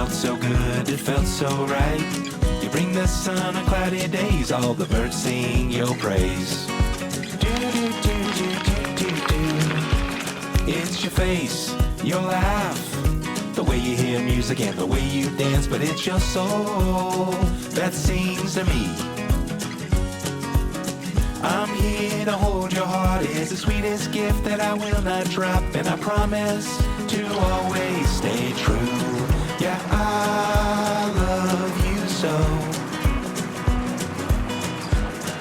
felt so good, it felt so right. You bring the sun on cloudy days, all the birds sing your praise. It's your face, your laugh, the way you hear music and the way you dance, but it's your soul that sings to me. I'm here to hold your heart, it's the sweetest gift that I will not drop, and I promise to always stay true. Yeah, I love you so.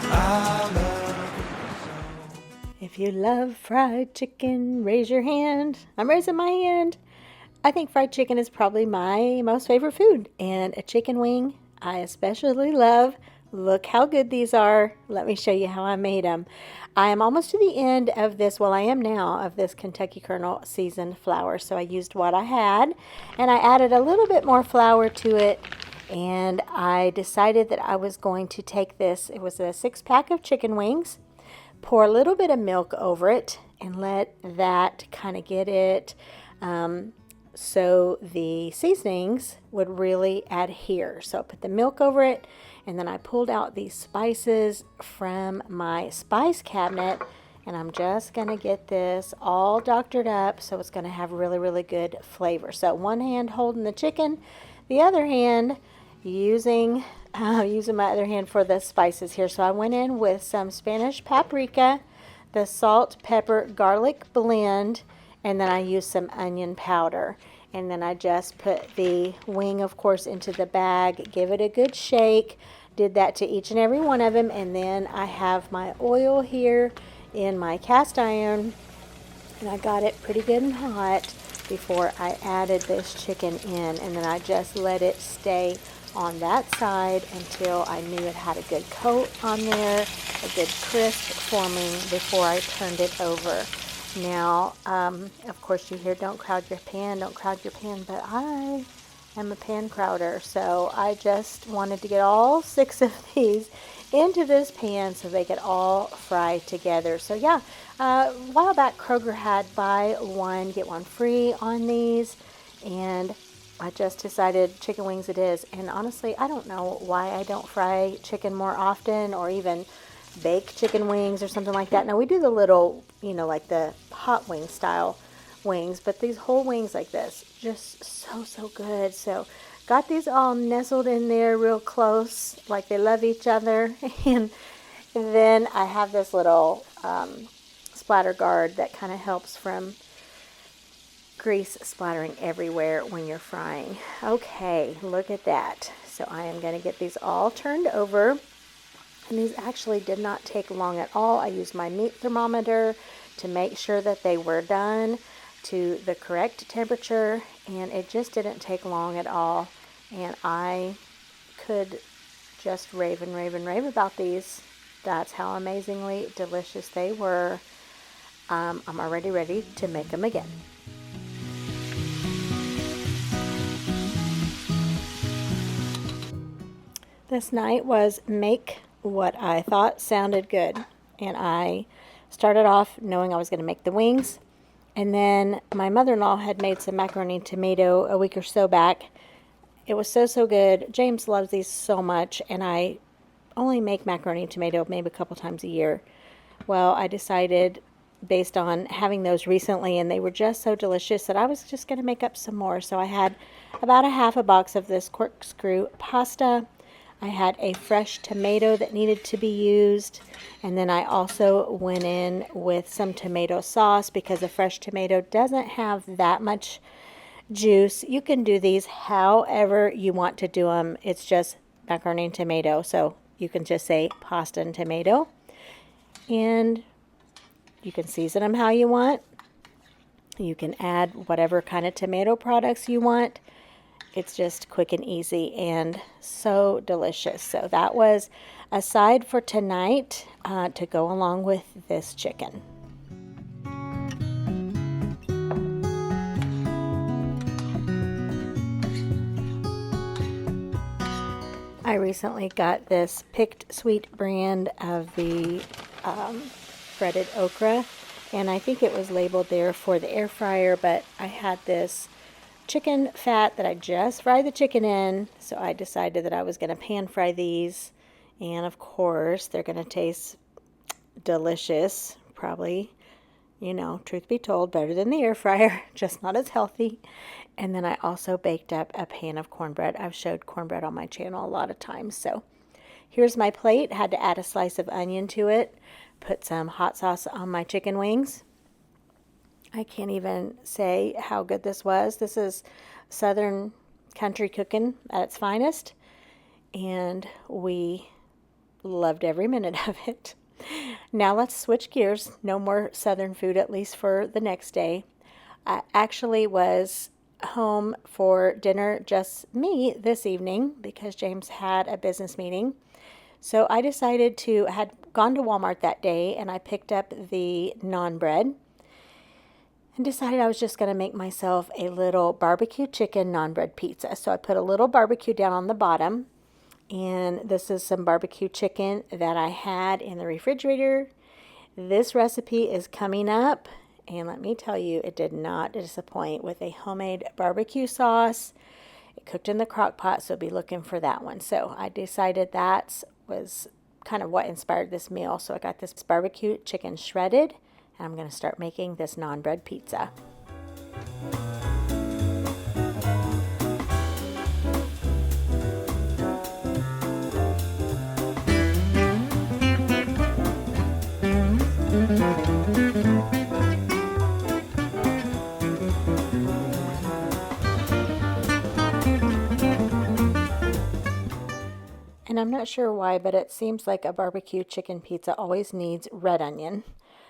I love you so. If you love fried chicken, raise your hand. I'm raising my hand. I think fried chicken is probably my most favorite food, and a chicken wing I especially love. Look how good these are. Let me show you how I made them. I am almost to the end of this, well I am now, of this Kentucky Colonel seasoned flour. So I used what I had, and I added a little bit more flour to it, and I decided that I was going to take this, it was a 6-pack of chicken wings, pour a little bit of milk over it, and let that kind of get it so the seasonings would really adhere. So I put the milk over it, and then I pulled out these spices from my spice cabinet, and I'm just going to get this all doctored up so it's going to have really, really good flavor. So one hand holding the chicken, the other hand using my other hand for the spices here. So I went in with some Spanish paprika, the salt, pepper, garlic blend, and then I used some onion powder. And then I just put the wing, of course, into the bag, give it a good shake, did that to each and every one of them, and then I have my oil here in my cast iron, and I got it pretty good and hot before I added this chicken in, and then I just let it stay on that side until I knew it had a good coat on there, a good crisp forming before I turned it over. Now, of course you hear don't crowd your pan, but I am a pan crowder, so I just wanted to get all 6 of these into this pan so they could all fry together. So yeah, a while back Kroger had buy one, get one free on these, and I just decided chicken wings it is. And honestly, I don't know why I don't fry chicken more often, or even bake chicken wings or something like that. Now we do the little, like the hot wing style wings, but these whole wings like this, just so good. So got these all nestled in there real close, like they love each other. And then I have this little splatter guard that kind of helps from grease splattering everywhere when you're frying. Okay, look at that. So I am going to get these all turned over, and these actually did not take long at all. I used my meat thermometer to make sure that they were done to the correct temperature, and it just didn't take long at all, and I could just rave and rave and rave about these. That's how amazingly delicious they were. I'm already ready to make them again. This night was make what I thought sounded good, and I started off knowing I was going to make the wings, and then my mother-in-law had made some macaroni and tomato a week or so back. It was so good. James loves these so much, and I only make macaroni and tomato maybe a couple times a year. Well, I decided, based on having those recently, and they were just so delicious, that I was just going to make up some more. So I had about a half a box of this corkscrew pasta. I had a fresh tomato that needed to be used, and then I also went in with some tomato sauce because a fresh tomato doesn't have that much juice. You can do these however you want to do them. It's just macaroni and tomato, so you can just say pasta and tomato, and you can season them how you want. You can add whatever kind of tomato products you want. It's just quick and easy and so delicious. So that was a side for tonight to go along with this chicken. I recently got this picked sweet brand of the breaded okra, and I think it was labeled there for the air fryer, but I had this chicken fat that I just fried the chicken in. So I decided that I was going to pan fry these. And of course, they're going to taste delicious. Probably, truth be told, better than the air fryer, just not as healthy. And then I also baked up a pan of cornbread. I've showed cornbread on my channel a lot of times. So here's my plate. Had to add a slice of onion to it. Put some hot sauce on my chicken wings. I can't even say how good this was. This is Southern country cooking at its finest, and we loved every minute of it. Now let's switch gears. No more Southern food, at least for the next day. I actually was home for dinner, just me this evening, because James had a business meeting. So I decided had gone to Walmart that day, and I picked up the naan bread and decided I was just going to make myself a little barbecue chicken naan bread pizza. So I put a little barbecue down on the bottom, and this is some barbecue chicken that I had in the refrigerator. This recipe is coming up, and let me tell you, it did not disappoint with a homemade barbecue sauce. It cooked in the crock pot, so be looking for that one. So I decided that was kind of what inspired this meal. So I got this barbecue chicken shredded, and I'm going to start making this naan bread pizza. And I'm not sure why, but it seems like a barbecue chicken pizza always needs red onion.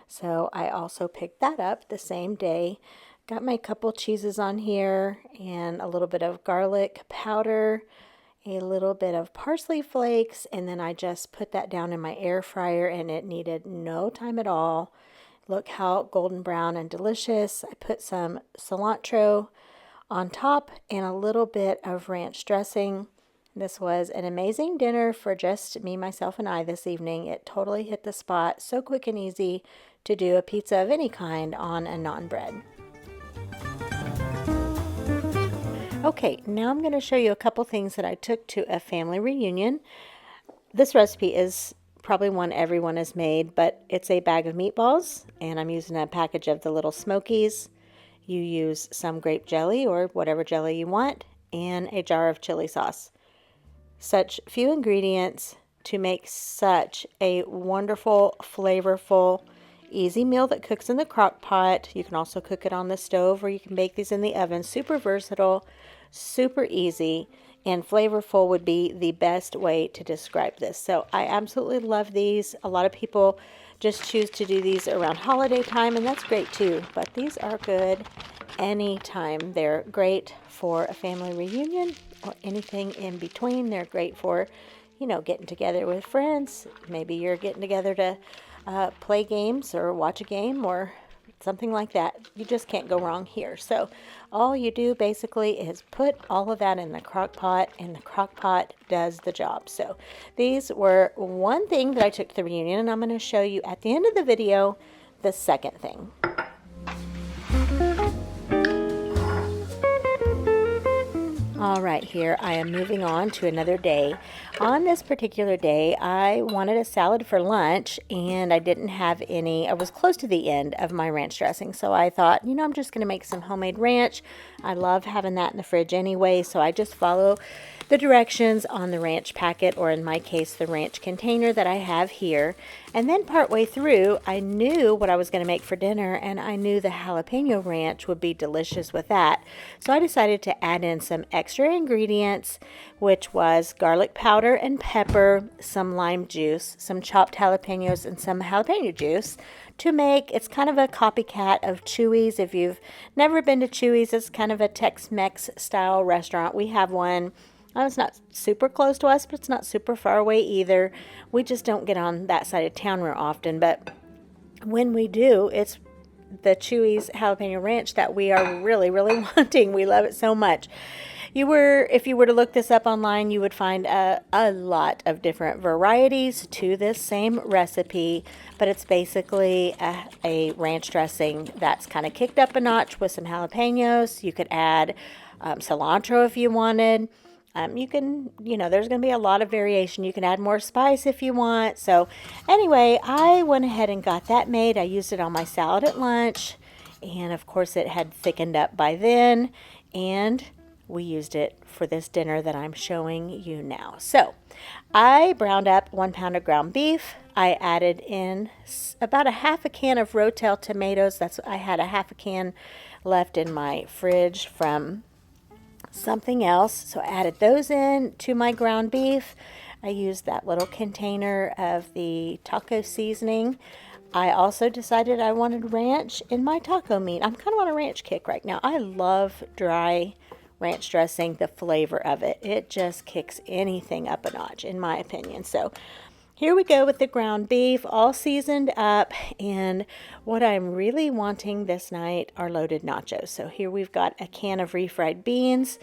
So I also picked that up the same day. Got my couple cheeses on here and a little bit of garlic powder, a little bit of parsley flakes, and then I just put that down in my air fryer, and it needed no time at all. Look how golden brown and delicious. I put some cilantro on top and a little bit of ranch dressing. This was an amazing dinner for just me, myself, and I this evening. It totally hit the spot. So quick and easy to do a pizza of any kind on a naan bread. Okay, now I'm going to show you a couple things that I took to a family reunion. This recipe is probably one everyone has made, but it's a bag of meatballs, and I'm using a package of the little Smokies. You use some grape jelly or whatever jelly you want, and a jar of chili sauce. Such few ingredients to make such a wonderful, flavorful, easy meal that cooks in the crock pot. You can also cook it on the stove, or you can bake these in the oven. Super versatile, super easy, and flavorful would be the best way to describe this. So I absolutely love these. A lot of people just choose to do these around holiday time, and that's great too. But these are good anytime. They're great for a family reunion or anything in between. They're great for, getting together with friends. Maybe you're getting together to play games or watch a game or something like that. You just can't go wrong here. So all you do basically is put all of that in the crock pot, and the crock pot does the job. So these were one thing that I took to the reunion, and I'm going to show you at the end of the video the second thing. All right, here I am moving on to another day. On this particular day, I wanted a salad for lunch, and I didn't have any. I was close to the end of my ranch dressing, so I thought, I'm just going to make some homemade ranch. I love having that in the fridge anyway, so I just follow the directions on the ranch packet, or in my case, the ranch container that I have here. And then partway through, I knew what I was going to make for dinner, and I knew the jalapeno ranch would be delicious with that. So I decided to add in some extra ingredients, which was garlic powder and pepper, some lime juice, some chopped jalapenos, and some jalapeno juice to make, it's kind of a copycat of CHUY'S. If you've never been to CHUY'S, it's kind of a Tex-Mex style restaurant. We have one. It's not super close to us, but it's not super far away either. We just don't get on that side of town real often, but when we do, it's the CHUY'S jalapeno ranch that we are really, really wanting. We love it so much. if you were to look this up online, you would find a lot of different varieties to this same recipe, but it's basically a ranch dressing that's kind of kicked up a notch with some jalapenos. You could add cilantro if you wanted. You can, there's going to be a lot of variation. You can add more spice if you want. So anyway, I went ahead and got that made. I used it on my salad at lunch. And of course it had thickened up by then. And we used it for this dinner that I'm showing you now. So I browned up 1 pound of ground beef. I added in about a half a can of Rotel tomatoes. I had a half a can left in my fridge from something else, so I added those in to my ground beef. I used that little container of the taco seasoning. I also decided I wanted ranch in my taco meat. I'm kind of on a ranch kick right now. I love dry ranch dressing, the flavor of it. It just kicks anything up a notch, in my opinion. So here we go with the ground beef, all seasoned up, and what I'm really wanting this night are loaded nachos. So here we've got a can of refried beans,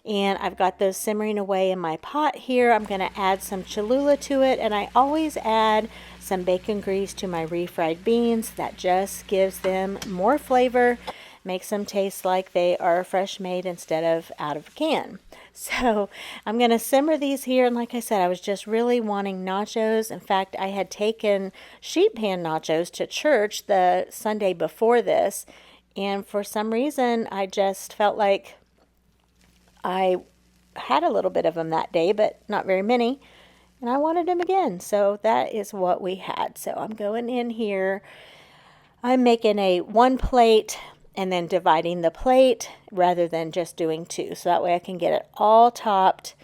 and I've got those simmering away in my pot here. I'm going to add some Cholula to it, and I always add some bacon grease to my refried beans. That just gives them more flavor, makes them taste like they are fresh made instead of out of a can. So I'm going to simmer these here, and like I said, I was just really wanting nachos. In fact, I had taken sheet pan nachos to church the Sunday before this, and for some reason I just felt like I had a little bit of them that day, but not very many, and I wanted them again. So that is what we had. So I'm going in here. I'm making a 1 plate and then dividing the plate rather than just doing 2. So that way I can get it all topped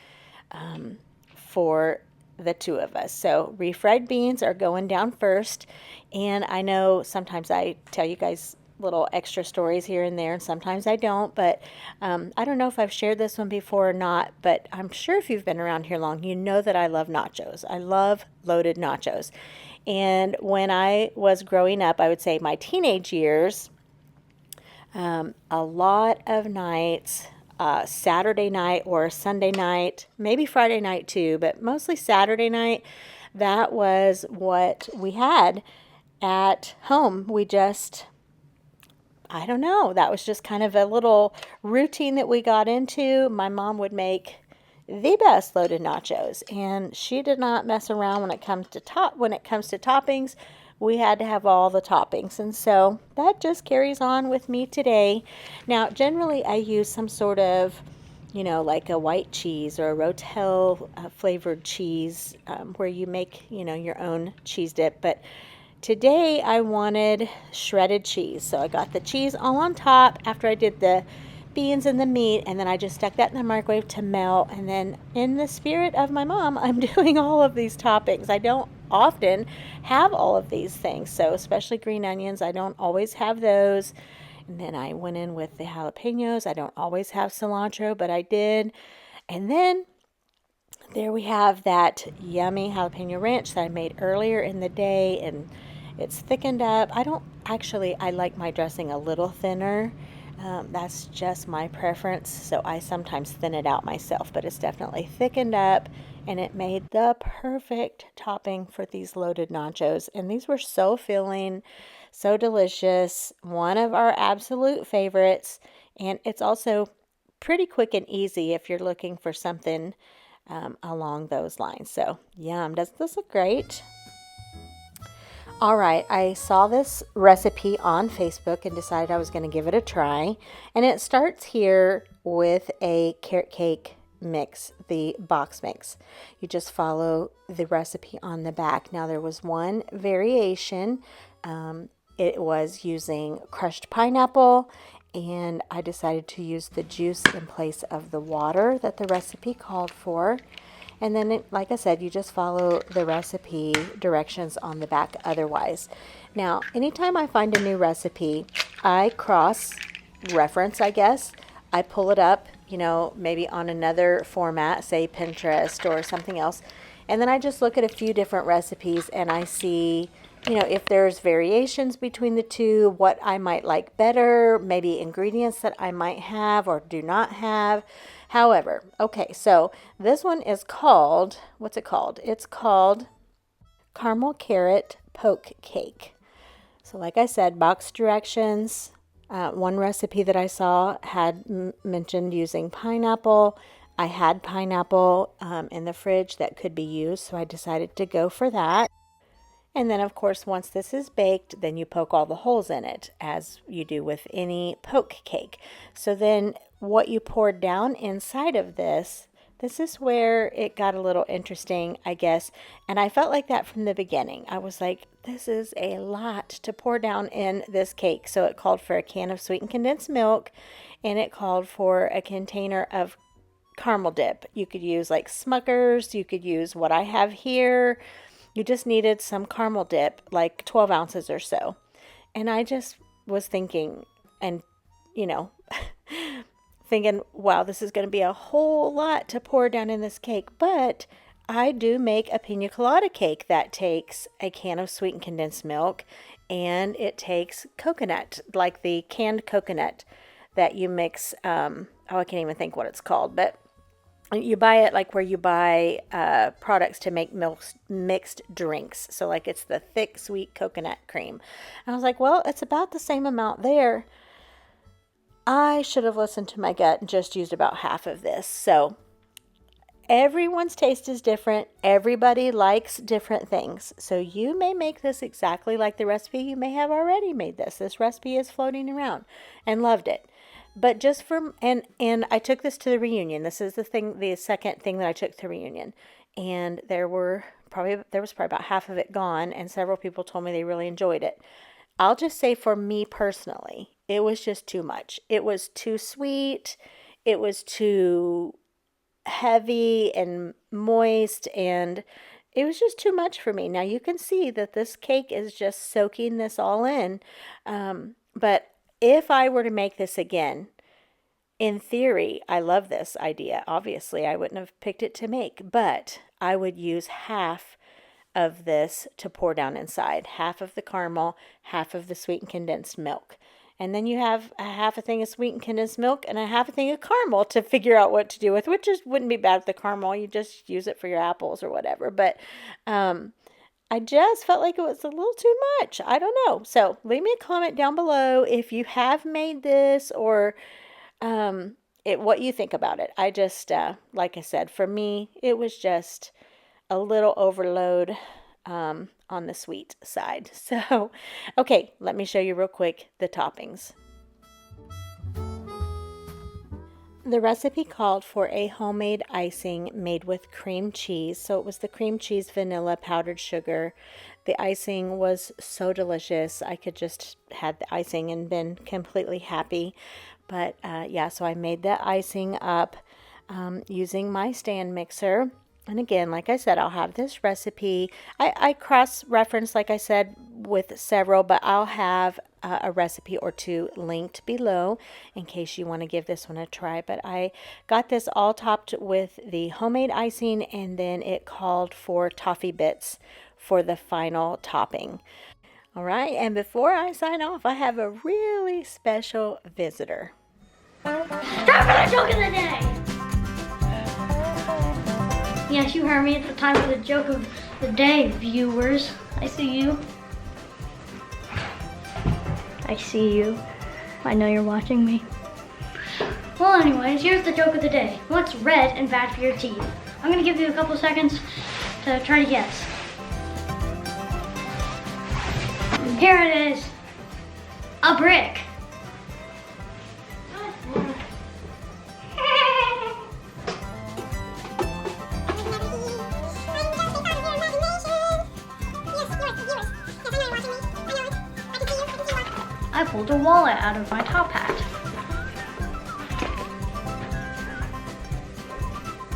for the 2 of us. So refried beans are going down first. And I know sometimes I tell you guys little extra stories here and there, and sometimes I don't, but I don't know if I've shared this one before or not, but I'm sure if you've been around here long, you know that I love nachos. I love loaded nachos. And when I was growing up, I would say my teenage years, a lot of nights, Saturday night or Sunday night, maybe Friday night too, but mostly Saturday night, that was what we had at home. I don't know, that was just kind of a little routine that we got into. My mom would make the best loaded nachos, and she did not mess around when it comes to toppings. We had to have all the toppings, and so that just carries on with me today. Now, generally I use some sort of, like a white cheese or a Rotel flavored cheese, where you make, your own cheese dip, but today I wanted shredded cheese. So I got the cheese all on top after I did the beans and the meat, and then I just stuck that in the microwave to melt. And then in the spirit of my mom, I'm doing all of these toppings. I don't often have all of these things, so especially green onions, I don't always have those. And then I went in with the jalapenos. I don't always have cilantro, but I did. And then there we have that yummy jalapeno ranch that I made earlier in the day, and it's thickened up. I like my dressing a little thinner. That's just my preference, so I sometimes thin it out myself, but it's definitely thickened up, and it made the perfect topping for these loaded nachos. And these were so filling, so delicious, one of our absolute favorites, and it's also pretty quick and easy if you're looking for something along those lines. So yum. Doesn't this look great? All right, I saw this recipe on Facebook and decided I was going to give it a try. And it starts here with a carrot cake mix, the box mix. You just follow the recipe on the back. Now, there was one variation. It was using crushed pineapple, and I decided to use the juice in place of the water that the recipe called for. And then, like I said, you just follow the recipe directions on the back otherwise. Now, anytime I find a new recipe, I cross-reference, I guess. I pull it up, maybe on another format, say Pinterest or something else, And then I just look at a few different recipes and I see, you know, if there's variations between the two, what I might like better, maybe ingredients that I might have or do not have. However, okay, so this one is called, what's it called? It's called Caramel Carrot Poke Cake. So like I said, box directions. One recipe that I saw had mentioned using pineapple. I had pineapple in the fridge that could be used, so I decided to go for that. And then, of course, once this is baked, then you poke all the holes in it, as you do with any poke cake. So then what you pour down inside of this is where it got a little interesting, I guess. And I felt like that from the beginning. I was like, this is a lot to pour down in this cake. So it called for a can of sweetened condensed milk, and it called for a container of caramel dip. You could use like Smucker's, you could use what I have here. You just needed some caramel dip, like 12 ounces or so. And I just was thinking, and you know, thinking, wow, this is going to be a whole lot to pour down in this cake. But I do make a pina colada cake that takes a can of sweetened condensed milk, and it takes coconut, like the canned coconut that you mix. I can't even think what it's called, but you buy it like where you buy products to make mixed drinks. So like it's the thick, sweet coconut cream. And I was like, well, it's about the same amount there. I should have listened to my gut and just used about half of this. So everyone's taste is different. Everybody likes different things. So you may make this exactly like the recipe. You may have already made this. This recipe is floating around and loved it. But just from, and I took this to the reunion. This is the second thing that I took to the reunion. And there was probably about half of it gone, and several people told me they really enjoyed it. I'll just say for me personally, it was just too much. It was too sweet. It was too heavy and moist, and it was just too much for me. Now you can see that this cake is just soaking this all in. But if I were to make this again, in theory, I love this idea. Obviously, I wouldn't have picked it to make, but I would use half of this to pour down inside. Half of the caramel, half of the sweetened condensed milk. And then you have a half a thing of sweetened condensed milk and a half a thing of caramel to figure out what to do with, which just wouldn't be bad with the caramel. You just use it for your apples or whatever. But I just felt like it was a little too much. I don't know. So leave me a comment down below if you have made this or what you think about it. I just, like I said, for me, it was just a little overload on the sweet side. So, okay, let me show you real quick the toppings. The recipe called for a homemade icing made with cream cheese. So it was the cream cheese, vanilla, powdered sugar. The icing was so delicious. I could just had the icing and been completely happy. But yeah, so I made the icing up using my stand mixer. And again, like I said, I'll have this recipe. I cross-reference, like I said, with several, but I'll have a recipe or two linked below in case you want to give this one a try. But I got this all topped with the homemade icing, and then it called for toffee bits for the final topping. All right, and before I sign off, I have a really special visitor. Time for the joke of the day! Yes, you heard me. It's the time for the joke of the day, viewers. I see you. I see you. I know you're watching me. Well, anyways, here's the joke of the day. What's red and bad for your teeth? I'm gonna give you a couple seconds to try to guess. Here it is. A brick. I pulled a wallet out of my top hat.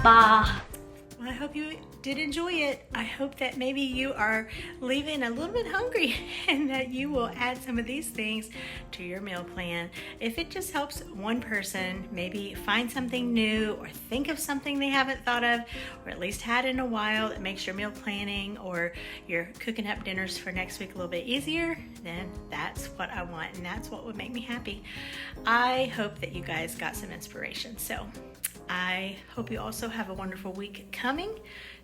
Bah. I hope you did enjoy it. I hope that maybe you are leaving a little bit hungry and that you will add some of these things to your meal plan. If it just helps one person maybe find something new or think of something they haven't thought of or at least had in a while that makes your meal planning or your cooking up dinners for next week a little bit easier, then that's what I want and that's what would make me happy. I hope that you guys got some inspiration. So I hope you also have a wonderful week coming.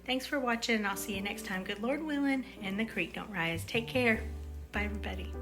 Thanks for watching. I'll see you next time. Good Lord willing, and the creek don't rise. Take care. Bye, everybody.